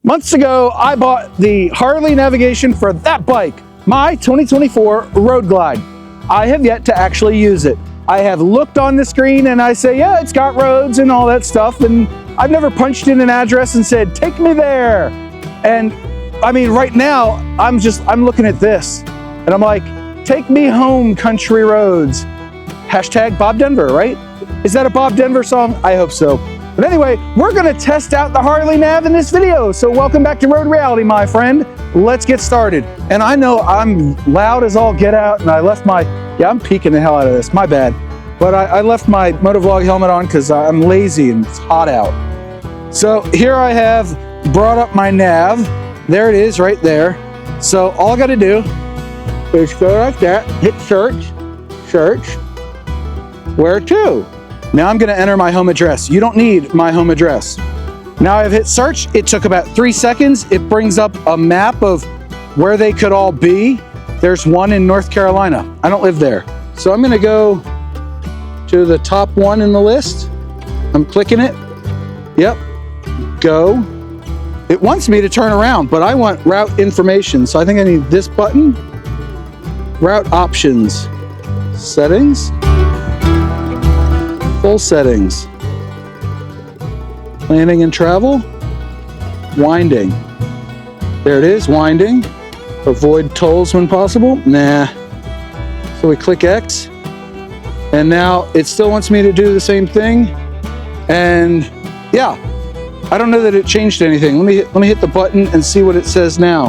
Months ago, I bought the Harley Navigation for that bike, my 2024 Road Glide. I have yet to actually use it. I have looked on the screen and I say, yeah, it's got roads and all that stuff, and I've never punched in an address and said, take me there. And I mean, right now, I'm looking at this and I'm like, take me home, country roads. Hashtag Bob Denver, right? Is that a Bob Denver song? I hope so. But anyway, we're gonna test out the Harley Nav in this video. So welcome back to Road Reality, my friend. Let's get started. And I know I'm loud as all get out, and I left my, yeah, I'm peeking the hell out of this, my bad. But I left my motovlog helmet on because I'm lazy and it's hot out. So here I have brought up my nav. There it is right there. So all I gotta do is go like that, hit search, where to? Now I'm gonna enter my home address. You don't need my home address. Now I've hit search. It took about 3 seconds. It brings up a map of where they could all be. There's one in North Carolina. I don't live there. So I'm gonna go to the top one in the list. I'm clicking it. Yep, go. It wants me to turn around, but I want route information. So I think I need this button. Route options, settings. Full settings, planning and travel, winding. There it is, winding. Avoid tolls when possible. Nah. So we click X, and now it still wants me to do the same thing. And yeah, I don't know that it changed anything. Let me hit the button and see what it says now.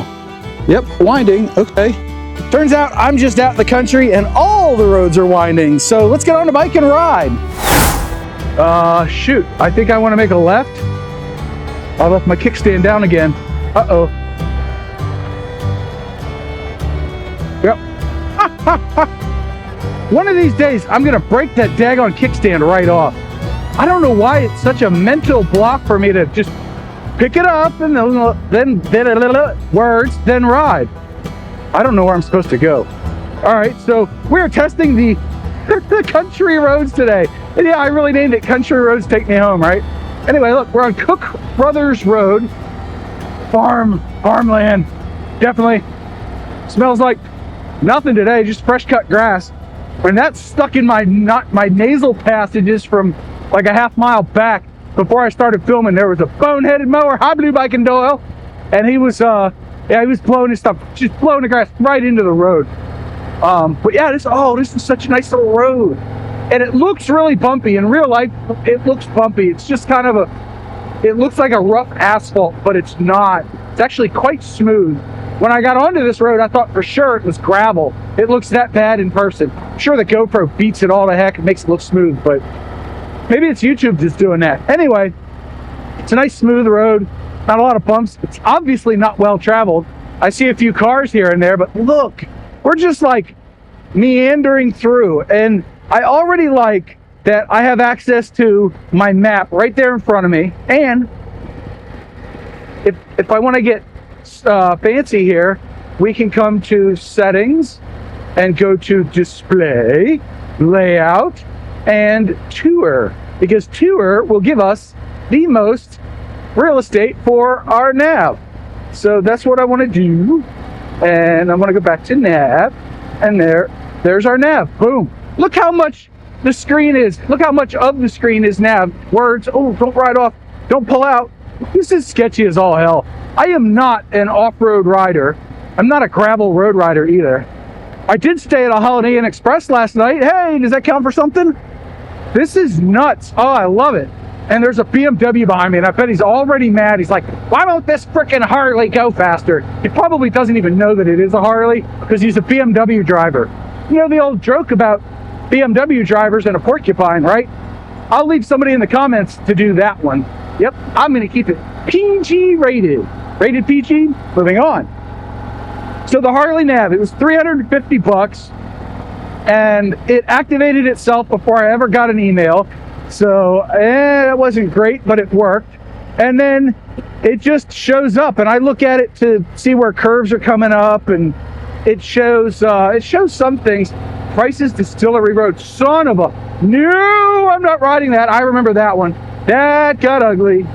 Yep, winding. Okay. Turns out I'm just out in the country and all the roads are winding. So let's get on the bike and ride. Shoot, I think I want to make a left. I left my kickstand down again. Uh-oh. Yep. One of these days, I'm going to break that daggone kickstand right off. I don't know why it's such a mental block for me to just pick it up and then words, then ride. I don't know where I'm supposed to go. All right, so we're testing the country roads today. And yeah, I really named it Country Roads Take Me Home, right? Anyway, look, we're on Cook Brothers Road. Farmland. Definitely smells like nothing today, just fresh cut grass. And that's stuck in my nasal passages from like a half mile back. Before I started filming, there was a boneheaded mower, high blue bike and Doyle, and he was blowing his stuff, just blowing the grass right into the road. But yeah, this is such a nice little road. And it looks really bumpy. In real life, it looks bumpy. It's just kind of it looks like a rough asphalt, but it's not. It's actually quite smooth. When I got onto this road, I thought for sure it was gravel. It looks that bad in person. I'm sure the GoPro beats it all to heck and makes it look smooth, but maybe it's YouTube that's doing that. Anyway, it's a nice smooth road. Not a lot of bumps. It's obviously not well traveled. I see a few cars here and there, but look, we're just like meandering through, and I already like that I have access to my map right there in front of me. And if I want to get fancy here, we can come to settings and go to display, layout, and tour, because tour will give us the most real estate for our nav. So that's what I want to do. And I want to go back to nav, and there's our nav. Boom. Look how much the screen is. Look how much of the screen is nav. Words. Oh, don't ride off. Don't pull out. This is sketchy as all hell. I am not an off-road rider. I'm not a gravel road rider either. I did stay at a Holiday Inn Express last night. Hey, does that count for something? This is nuts. Oh, I love it. And there's a BMW behind me, and I bet he's already mad. He's like, why won't this frickin' Harley go faster? He probably doesn't even know that it is a Harley because he's a BMW driver. You know the old joke about BMW drivers and a porcupine, right? I'll leave somebody in the comments to do that one. Yep, I'm gonna keep it PG rated. Rated PG, moving on. So the Harley Nav, it was 350 bucks, and it activated itself before I ever got an email. So it wasn't great, but it worked. And then it just shows up, and I look at it to see where curves are coming up, and it shows some things. Prices Distillery Road. Son of a... No, I'm not riding that. I remember that one. That got ugly.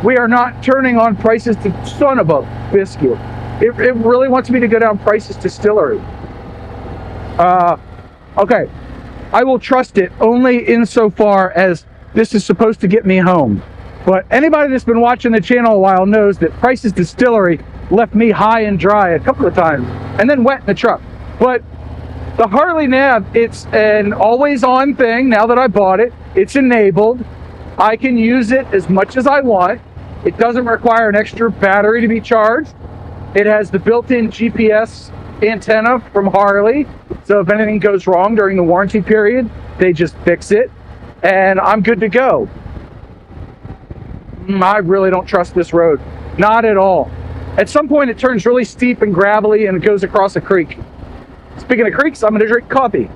we are not turning on Price's son of a biscuit. It really wants me to go down Price's Distillery. Okay, I will trust it only insofar as this is supposed to get me home. But anybody that's been watching the channel a while knows that Price's Distillery left me high and dry a couple of times, and then wet in the truck. But the Harley Nav, it's an always-on thing. Now that I bought it, it's enabled. I can use it as much as I want. It doesn't require an extra battery to be charged. It has the built-in GPS antenna from Harley, so if anything goes wrong during the warranty period, they just fix it, and I'm good to go. I really don't trust this road. Not at all. At some point, it turns really steep and gravelly, and it goes across a creek. Speaking of creeks, I'm going to drink coffee.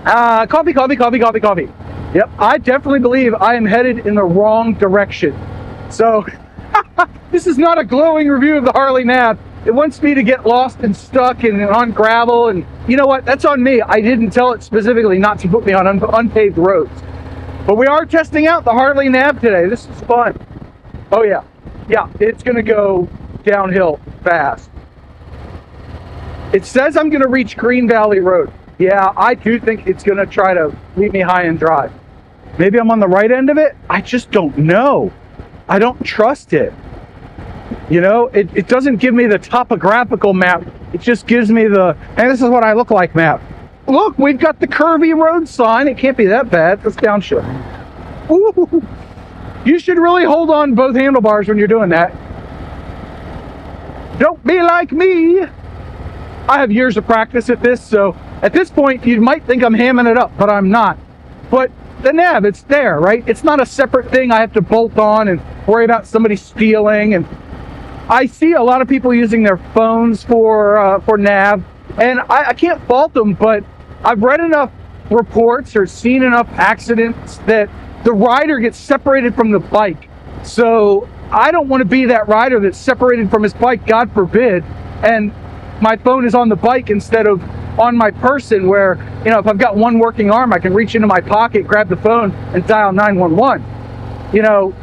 Coffee. Yep, I definitely believe I am headed in the wrong direction. So, this is not a glowing review of the Harley Nav. It wants me to get lost and stuck and on gravel, and you know what? That's on me. I didn't tell it specifically not to put me on unpaved roads. But we are testing out the Harley Nav today. This is fun. Oh yeah. Yeah, it's going to go downhill fast. It says I'm going to reach Green Valley Road. Yeah, I do think it's going to try to leave me high and dry. Maybe I'm on the right end of it? I just don't know. I don't trust it. You know, it doesn't give me the topographical map. It just gives me the, and this is what I look like map. Look, we've got the curvy road sign. It can't be that bad. Let's downshift. Ooh. You should really hold on both handlebars when you're doing that. Don't be like me. I have years of practice at this, so at this point you might think I'm hamming it up, but I'm not. But the nav, it's there, right? It's not a separate thing I have to bolt on and worry about somebody stealing. And I see a lot of people using their phones for nav, and I can't fault them, but I've read enough reports or seen enough accidents that the rider gets separated from the bike. So I don't want to be that rider that's separated from his bike, God forbid, and my phone is on the bike instead of on my person, where, you know, if I've got one working arm, I can reach into my pocket, grab the phone, and dial 911. You know,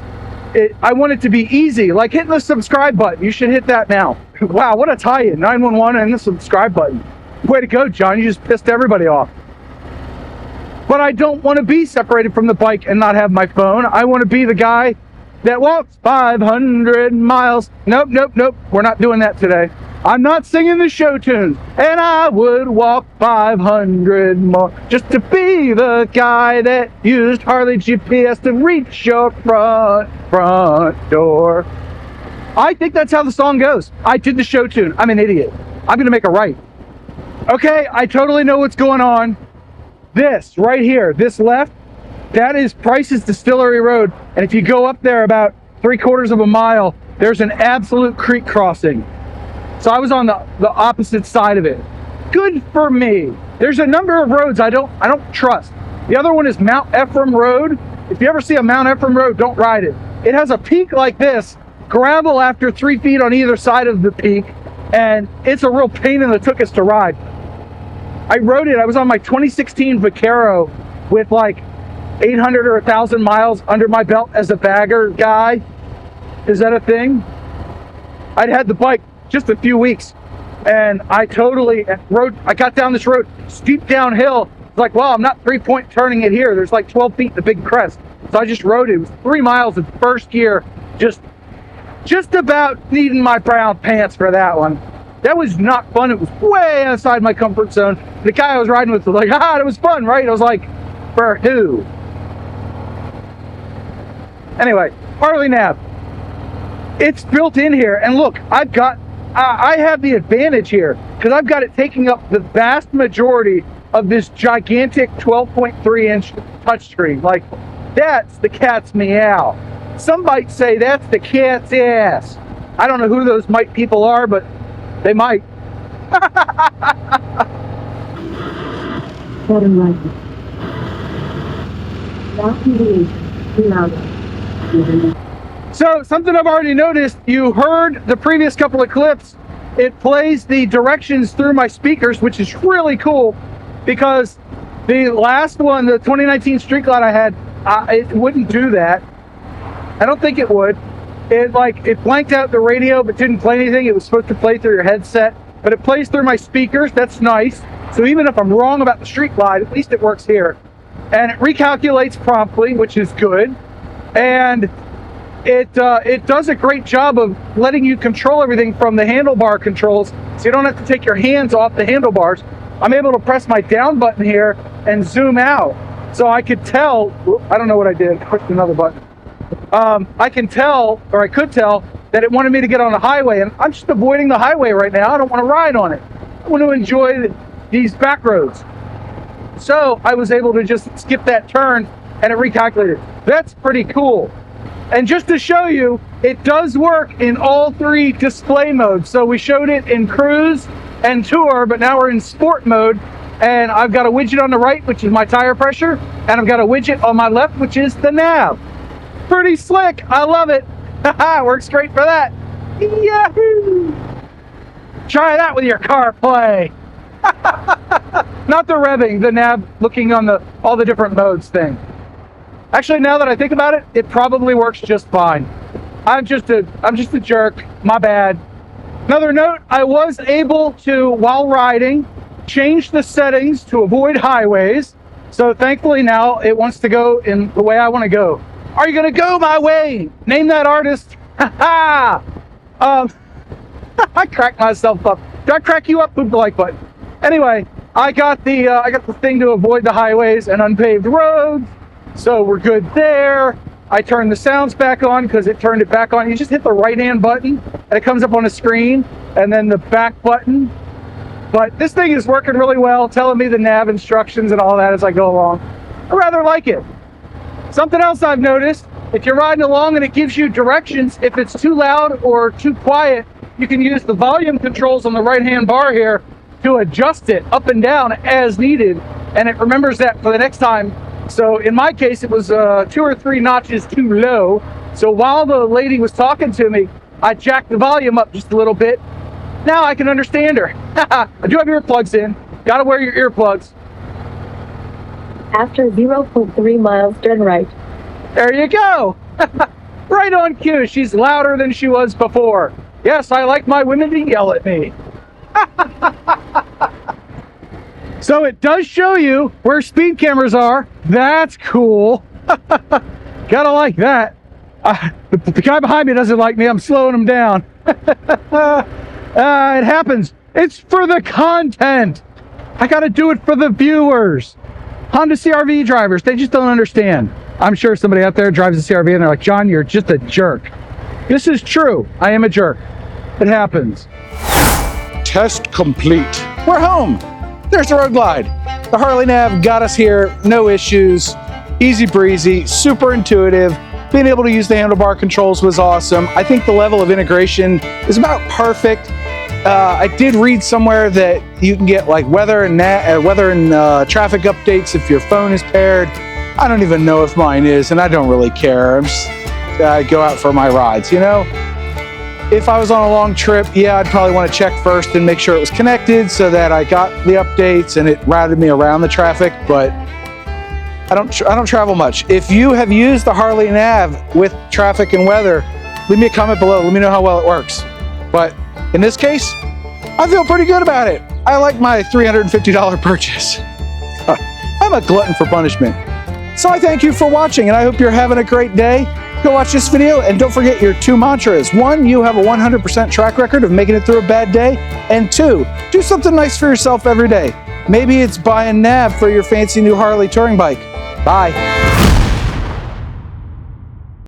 I want it to be easy, like hitting the subscribe button. You should hit that now. Wow, what a tie-in, 911 and the subscribe button. Way to go, John, you just pissed everybody off. But I don't want to be separated from the bike and not have my phone. I want to be the guy that walks 500 miles. Nope, we're not doing that today. I'm not singing the show tunes, and I would walk 500 more just to be the guy that used Harley GPS to reach your front door. I think that's how the song goes. I did the show tune. I'm an idiot. I'm gonna make it right. Okay, I totally know what's going on. This right here, this left, that is Price's Distillery Road, and if you go up there about 3/4 of a mile, there's an absolute creek crossing. So I was on the opposite side of it. Good for me. There's a number of roads I don't trust. The other one is Mount Ephraim Road. If you ever see a Mount Ephraim Road, don't ride it. It has a peak like this, gravel after 3 feet on either side of the peak, and it's a real pain in the tuchus to ride. I rode it. I was on my 2016 Vaquero with like 800 or 1,000 miles under my belt as a bagger guy. Is that a thing? I'd had the bike just a few weeks, and I got down this road, steep downhill. It's like, well, I'm not 3-point turning it here. There's like 12 feet in the big crest. So I just rode it. It was 3 miles in first gear, just about needing my brown pants for that one. That was not fun. It was way outside my comfort zone. The guy I was riding with was like, it was fun, right? I was like, for who? Anyway, Harley Nav. It's built in here, and look, I have the advantage here because I've got it taking up the vast majority of this gigantic 12.3-inch touchscreen. Like, that's the cat's meow. Some might say that's the cat's ass. I don't know who those people are, but they might. So, something I've already noticed, you heard the previous couple of clips, it plays the directions through my speakers, which is really cool, because the last one, the 2019 Street Glide I had, it wouldn't do that. I don't think it would. It blanked out the radio but didn't play anything. It was supposed to play through your headset, but it plays through my speakers. That's nice. So even if I'm wrong about the street glide, at least it works here. And it recalculates promptly, which is good. And it does a great job of letting you control everything from the handlebar controls, so you don't have to take your hands off the handlebars. I'm able to press my down button here and zoom out. So I could tell, I don't know what I did, I pushed another button. I can tell, or I could tell, that it wanted me to get on the highway, and I'm just avoiding the highway right now. I don't want to ride on it. I want to enjoy these back roads. So I was able to just skip that turn and it recalculated. That's pretty cool. And just to show you, it does work in all three display modes. So we showed it in cruise and tour, but now we're in sport mode. And I've got a widget on the right, which is my tire pressure. And I've got a widget on my left, which is the nav. Pretty slick. I love it. Works great for that. Yahoo! Try that with your CarPlay. Not the revving, the nav looking on all the different modes thing. Actually, now that I think about it, it probably works just fine. I'm just a jerk. My bad. Another note, I was able to, while riding, change the settings to avoid highways. So thankfully now it wants to go in the way I want to go. Are you going to go my way? Name that artist. I cracked myself up. Did I crack you up? Move the like button. Anyway, I got the thing to avoid the highways and unpaved roads. So we're good there. I turned the sounds back on because it turned it back on. You just hit the right-hand button and it comes up on the screen, and then the back button. But this thing is working really well, telling me the nav instructions and all that as I go along. I rather like it. Something else I've noticed, if you're riding along and it gives you directions, if it's too loud or too quiet, you can use the volume controls on the right-hand bar here to adjust it up and down as needed, and it remembers that for the next time. So in my case, it was 2 or 3 notches too low. So while the lady was talking to me, I jacked the volume up just a little bit. Now I can understand her. I do have earplugs in. Gotta wear your earplugs. After 0.3 miles, turn right. There you go. Right on cue. She's louder than she was before. Yes, I like my women to yell at me. So it does show you where speed cameras are. That's cool. Gotta like that. The guy behind me doesn't like me. I'm slowing him down. It happens. It's for the content. I gotta do it for the viewers. Honda CR-V drivers, they just don't understand. I'm sure somebody out there drives a CR-V and they're like, John, you're just a jerk. This is true. I am a jerk. It happens. Test complete. We're home. There's the road glide. The Harley Nav got us here, no issues, easy breezy, super intuitive. Being able to use the handlebar controls was awesome. I think the level of integration is about perfect. I did read somewhere that you can get like weather and traffic updates if your phone is paired. I don't even know if mine is, and I don't really care. I go out for my rides, you know? If I was on a long trip, yeah, I'd probably want to check first and make sure it was connected so that I got the updates and it routed me around the traffic, but I don't travel much. If you have used the Harley Nav with traffic and weather, leave me a comment below. Let me know how well it works. But in this case, I feel pretty good about it. I like my $350 purchase. I'm a glutton for punishment. So I thank you for watching, and I hope you're having a great day. Go watch this video, and don't forget your 2 mantras. 1, you have a 100% track record of making it through a bad day. And 2, do something nice for yourself every day. Maybe it's buy a nav for your fancy new Harley touring bike. Bye.